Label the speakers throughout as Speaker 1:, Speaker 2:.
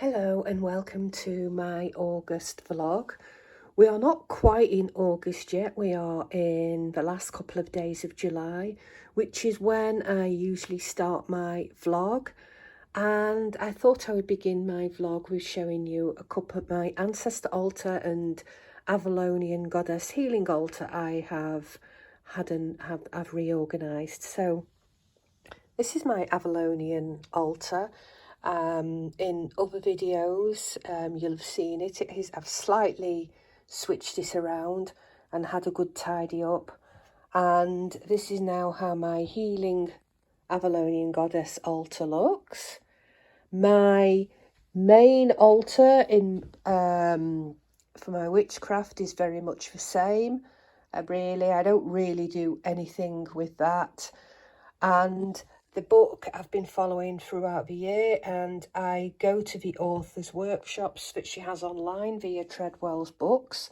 Speaker 1: Hello and welcome to my August vlog. We are not quite in August yet, we are in the last couple of days of July, which is when I usually start my vlog. And I thought I would begin my vlog with showing you a couple of my ancestor altar and Avalonian goddess healing altar I have I've reorganised. So this is my Avalonian altar. In other videos, you'll have seen it. I've slightly switched it around and had a good tidy up. And this is now how my healing Avalonian goddess altar looks. My main altar for my witchcraft is very much the same. I don't really do anything with that. And the book I've been following throughout the year, and I go to the author's workshops that she has online via Treadwell's Books,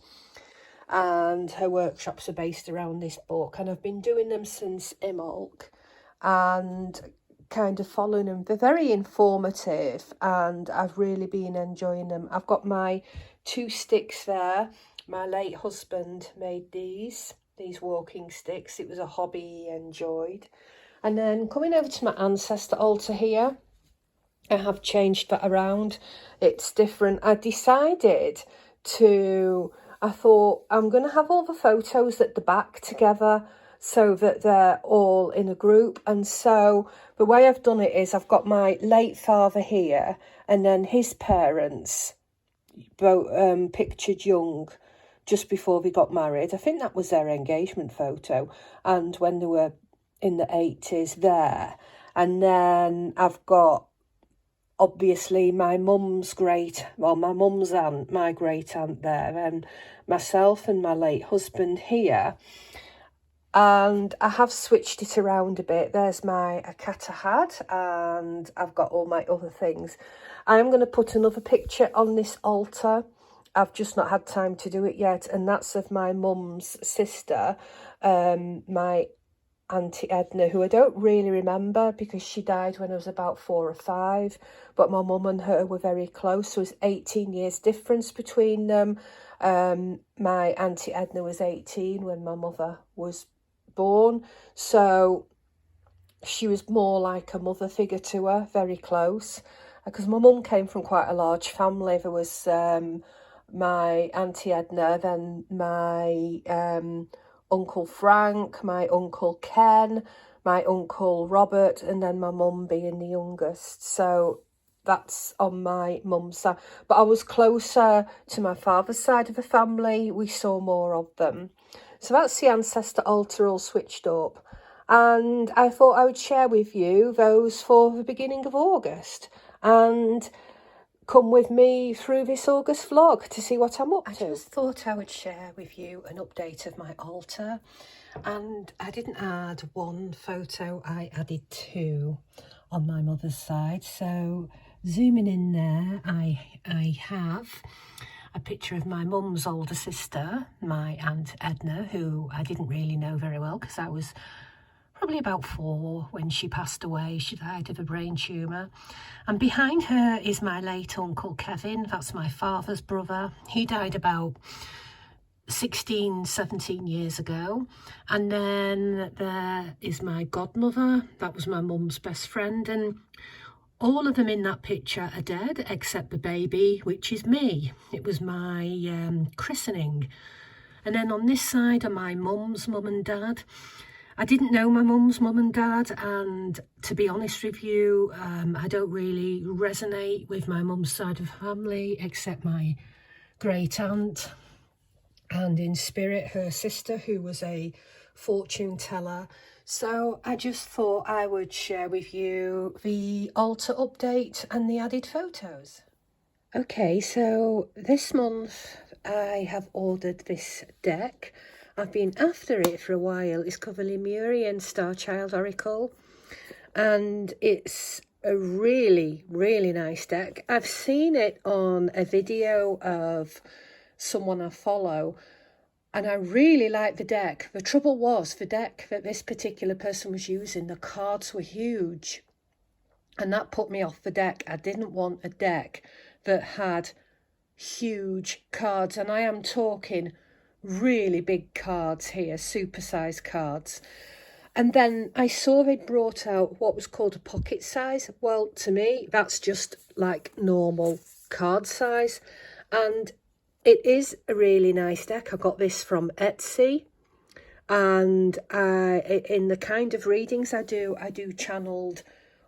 Speaker 1: and her workshops are based around this book, and I've been doing them since Imbolc and kind of following them. They're very informative and I've really been enjoying them. I've got my 2 sticks there. My late husband made these walking sticks. It was a hobby he enjoyed. And then coming over to my ancestor altar here, I have changed that around. It's different. I thought I'm going to have all the photos at the back together so that they're all in a group. And so the way I've done it is I've got my late father here and then his parents, both pictured young, just before they got married. I think that was their engagement photo. And when they were in the 80s there. And then I've got obviously my mum's aunt, my great aunt there, and myself and my late husband here. And I have switched it around a bit. There's my Akata hat, and I've got all my other things. I'm going to put another picture on this altar. I've just not had time to do it yet, and that's of my mum's sister, my Auntie Edna, who I don't really remember because she died when I was about 4 or 5, but my mum and her were very close, so it's 18 years difference between them. My Auntie Edna was 18 when my mother was born, so she was more like a mother figure to her, very close, because my mum came from quite a large family. There was my Auntie Edna, then my Uncle Frank, my Uncle Ken, my Uncle Robert, and then my mum being the youngest. So that's on my mum's side. But I was closer to my father's side of the family. We saw more of them. So that's the ancestor altar all switched up. And I thought I would share with you those for the beginning of August. And come with me through this August vlog to see what I'm up to. I just thought I would share with you an update of my altar, and I didn't add 1 photo, I added 2 on my mother's side. So zooming in there, I have a picture of my mum's older sister, my Aunt Edna, who I didn't really know very well because I was probably about 4 when she passed away. She died of a brain tumour. And behind her is my late Uncle Kevin. That's my father's brother. He died about 16, 17 years ago. And then there is my godmother. That was my mum's best friend. And all of them in that picture are dead, except the baby, which is me. It was my christening. And then on this side are my mum's mum and dad. I didn't know my mum's mum and dad, and to be honest with you, I don't really resonate with my mum's side of the family, except my great aunt, and in spirit her sister, who was a fortune teller. So I just thought I would share with you the altar update and the added photos. Okay, so this month I have ordered this deck. I've been after it for a while. It's called the Lemurian Star Child Oracle, and it's a really, really nice deck. I've seen it on a video of someone I follow, and I really like the deck. The trouble was, the deck that this particular person was using, the cards were huge, and that put me off the deck. I didn't want a deck that had huge cards, and I am talking really big cards here, supersized cards. And then I saw they brought out what was called a pocket size. Well, to me, that's just like normal card size. And it is a really nice deck. I got this from Etsy. And in the kind of readings I do channeled,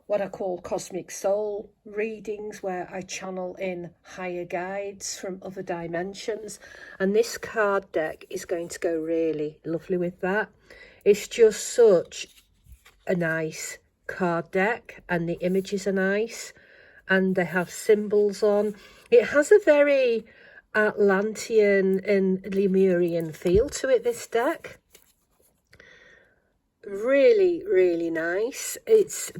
Speaker 1: what I call cosmic soul readings, where I channel in higher guides from other dimensions. And this card deck is going to go really lovely with that. It's just such a nice card deck, and the images are nice, and they have symbols on. It has a very Atlantean and Lemurian feel to it, this deck. Really, really nice. It's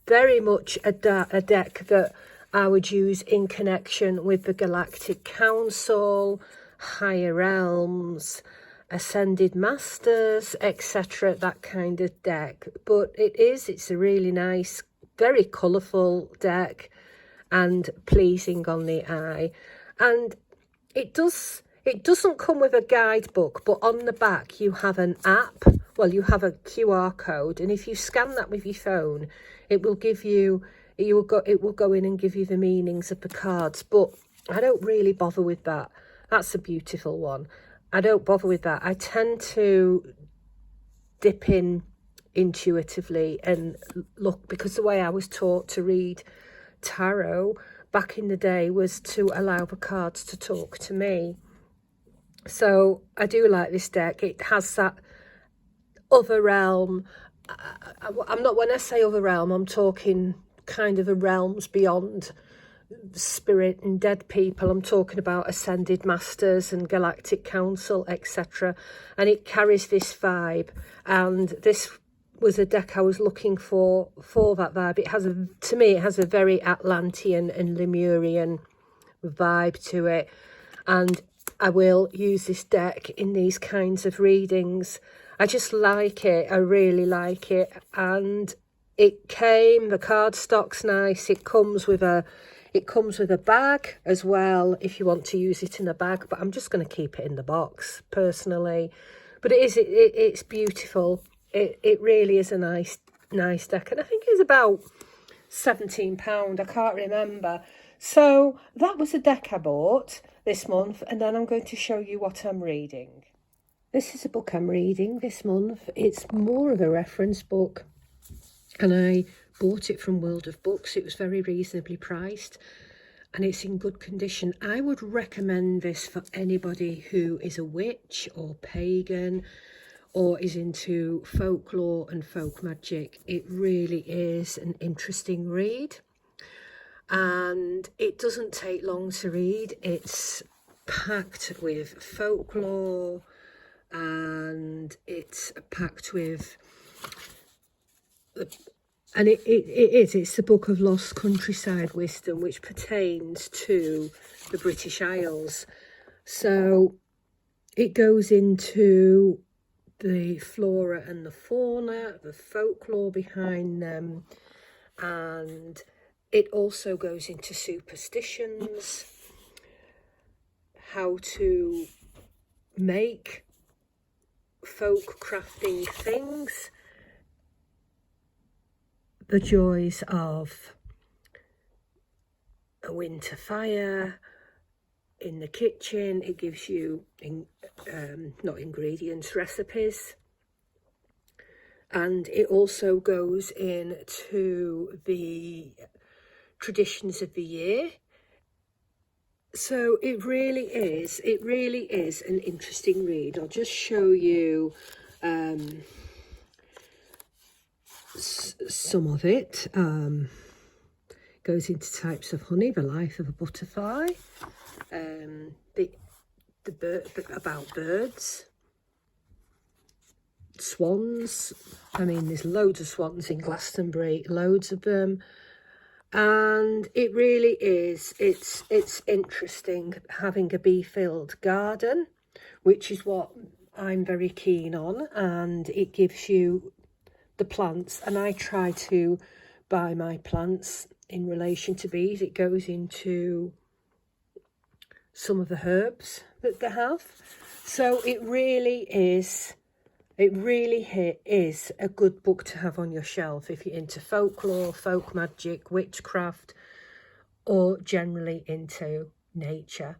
Speaker 1: very much a deck that I would use in connection with the Galactic Council, higher realms, ascended masters, etc., that kind of deck. But it's a really nice, very colourful deck and pleasing on the eye. And it doesn't come with a guidebook, but on the back you have an app. Well, you have a QR code, and if you scan that with your phone, it will go in and give you the meanings of the cards. But I don't really bother with that. That's a beautiful one. I don't bother with that. I tend to dip in intuitively and look, because the way I was taught to read tarot back in the day was to allow the cards to talk to me. So I do like this deck. It has that other realm. I'm not, when I say other realm, I'm talking kind of the realms beyond spirit and dead people. I'm talking about ascended masters and galactic council, etc. And it carries this vibe, and this was a deck I was looking for that vibe. It has to me, it has a very Atlantean and Lemurian vibe to it, and I will use this deck in these kinds of readings. I just like it. I really like it. And the cardstock's nice. It comes with a bag as well if you want to use it in a bag, but I'm just going to keep it in the box personally. But it's beautiful. It really is a nice deck, and I think it's about £17. I can't remember. So that was a deck I bought this month, and then I'm going to show you what I'm reading. This is a book I'm reading this month. It's more of a reference book, and I bought it from World of Books. It was very reasonably priced, and it's in good condition. I would recommend this for anybody who is a witch or pagan or is into folklore and folk magic. It really is an interesting read, and it doesn't take long to read. It's packed with folklore, and it's packed with, and it's the book of lost countryside wisdom, which pertains to the British Isles. So it goes into the flora and the fauna, the folklore behind them, and it also goes into superstitions, how to make folk crafting things, the joys of a winter fire in the kitchen. It gives you not ingredients, recipes, and it also goes into the traditions of the year. So it really is an interesting read. I'll just show you some of it. Goes into types of honey, the life of a butterfly, about birds, swans. I mean, there's loads of swans in Glastonbury, loads of them. And it really is, it's interesting having a bee-filled garden, which is what I'm very keen on, and it gives you the plants, and I try to buy my plants in relation to bees. It goes into some of the herbs that they have. So it really is a good book to have on your shelf if you're into folklore, folk magic, witchcraft, or generally into nature.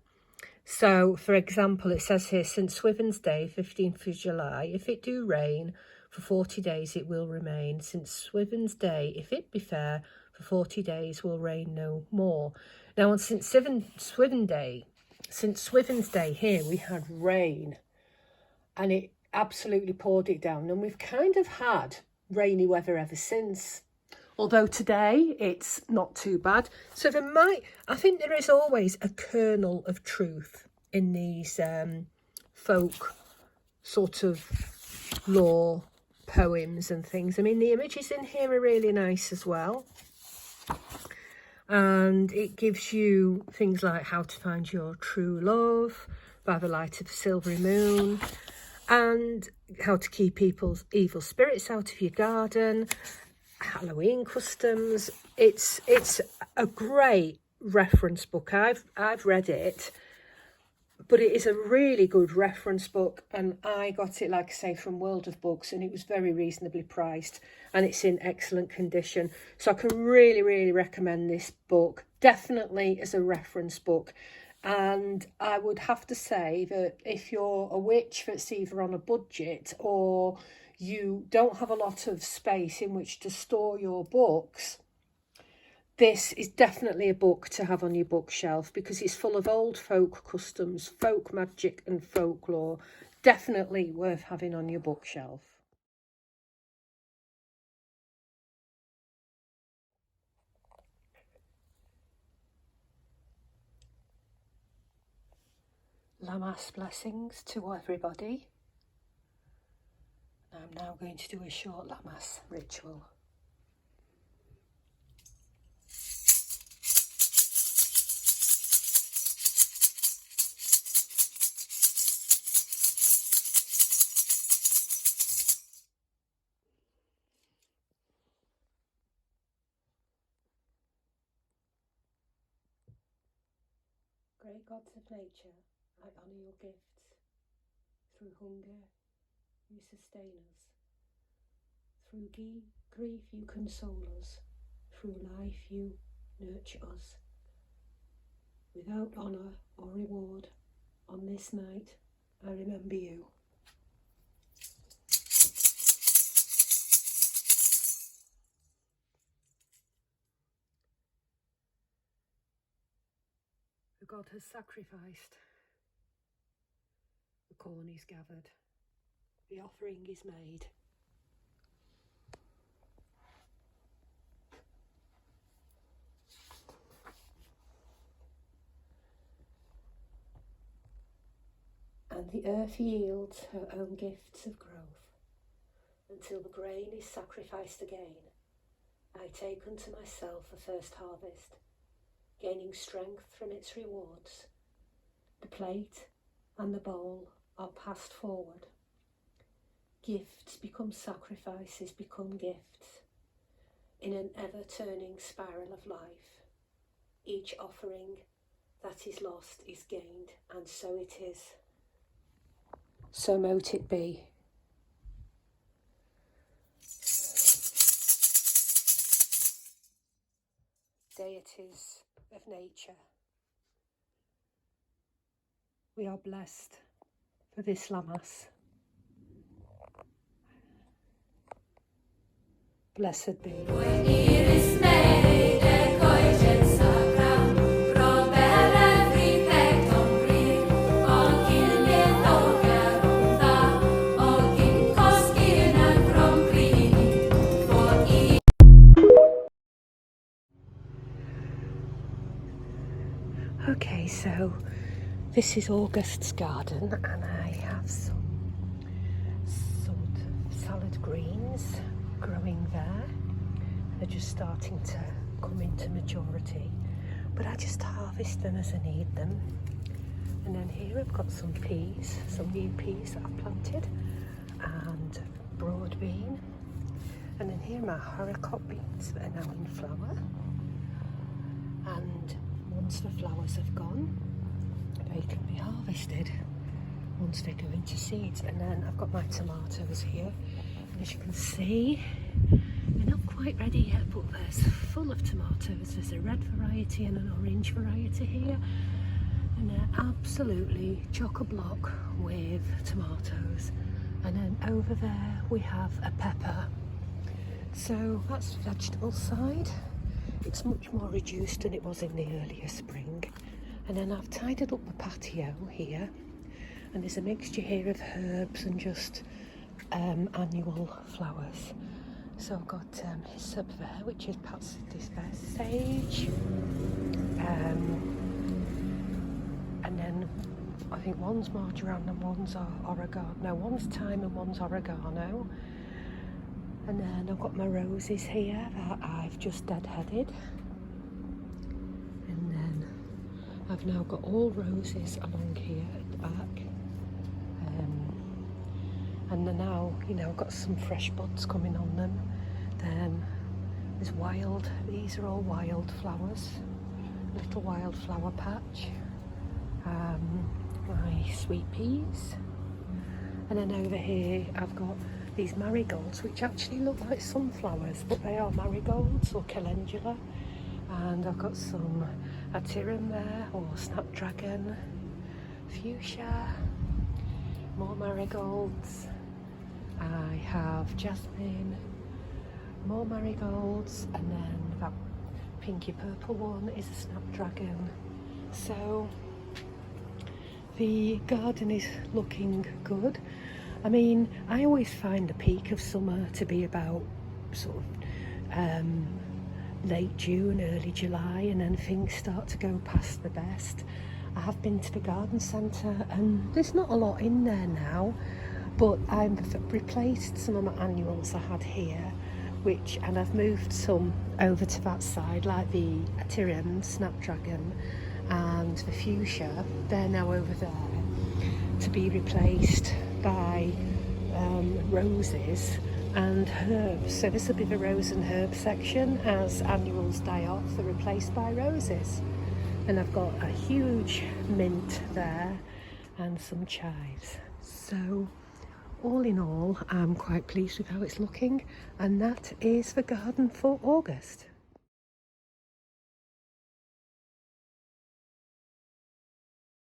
Speaker 1: So, for example, it says here, St Swithin's Day, 15th of July, if it do rain, for 40 days it will remain. St Swithin's Day, if it be fair, for 40 days will rain no more. Now, on St Swithin's Day here, we had rain, and it absolutely poured it down. And we've kind of had rainy weather ever since. Although today it's not too bad. So I think there is always a kernel of truth in these folk sort of lore poems and things. I mean, the images in here are really nice as well. And it gives you things like how to find your true love by the light of the silvery moon, and how to keep people's evil spirits out of your garden, Halloween customs. It's a great reference book. I've read it, but it is a really good reference book, and I got it, like I say, from World of Books, and it was very reasonably priced, and it's in excellent condition. So I can really recommend this book, definitely as a reference book. And I would have to say that if you're a witch that's either on a budget or you don't have a lot of space in which to store your books, this is definitely a book to have on your bookshelf, because it's full of old folk customs, folk magic and folklore. Definitely worth having on your bookshelf. Lammas blessings to everybody. I'm now going to do a short Lammas ritual. Great gods of nature, I honour your gifts. Through hunger, you sustain us. Through grief, you console us. Through life, you nurture us. Without honour or reward, on this night, I remember you. The god has sacrificed. The corn is gathered. The offering is made. And the earth yields her own gifts of growth, until the grain is sacrificed again. I take unto myself a first harvest, gaining strength from its rewards. The plate and the bowl are passed forward. Gifts become sacrifices, become gifts, in an ever-turning spiral of life. Each offering that is lost is gained, and so it is. So mote it be. Deities of nature, we are blessed for this Lammas. Blessed be. Okay, so this is August's garden, and I have some sort of salad greens growing there. They're just starting to come into maturity, but I just harvest them as I need them. And then here I've got some peas, some new peas that I've planted, and broad bean. And then here are my haricot beans that are now in flower. And once the flowers have gone, they can be harvested once they go into seeds. And then I've got my tomatoes here, and as you can see, they're not quite ready yet, but there's full of tomatoes. There's a red variety and an orange variety here, and they're absolutely chock-a-block with tomatoes. And then over there we have a pepper. So that's the vegetable side. It's much more reduced than it was in the earlier spring. And then I've tidied up the patio here, and there's a mixture here of herbs and just annual flowers. So I've got hyssop there, which is perhaps dispersed sage, and then I think one's marjoram and one's oregano. No, one's thyme and one's oregano. And then I've got my roses here that I've just deadheaded. And then I've now got all roses along here at the back. And then now, you know, I've got some fresh buds coming on them. Then there's wild, these are all wild flowers. Little wild flower patch. My sweet peas. And then over here I've got these marigolds, which actually look like sunflowers, but they are marigolds or calendula. And I've got some atyrum there, or snapdragon, fuchsia, more marigolds. I have jasmine, more marigolds, and then that pinky purple one is a snapdragon. So the garden is looking good. I mean, I always find the peak of summer to be about sort of late June, early July, and then things start to go past the best. I have been to the garden centre and there's not a lot in there now, but I've replaced some of my annuals I had here, and I've moved some over to that side, like the atyrum, snapdragon, and the fuchsia. They're now over there to be replaced by roses and herbs. So this will be the rose and herb section. As annuals die off, they're replaced by roses. And I've got a huge mint there and some chives. So all in all, I'm quite pleased with how it's looking, and that is the garden for August.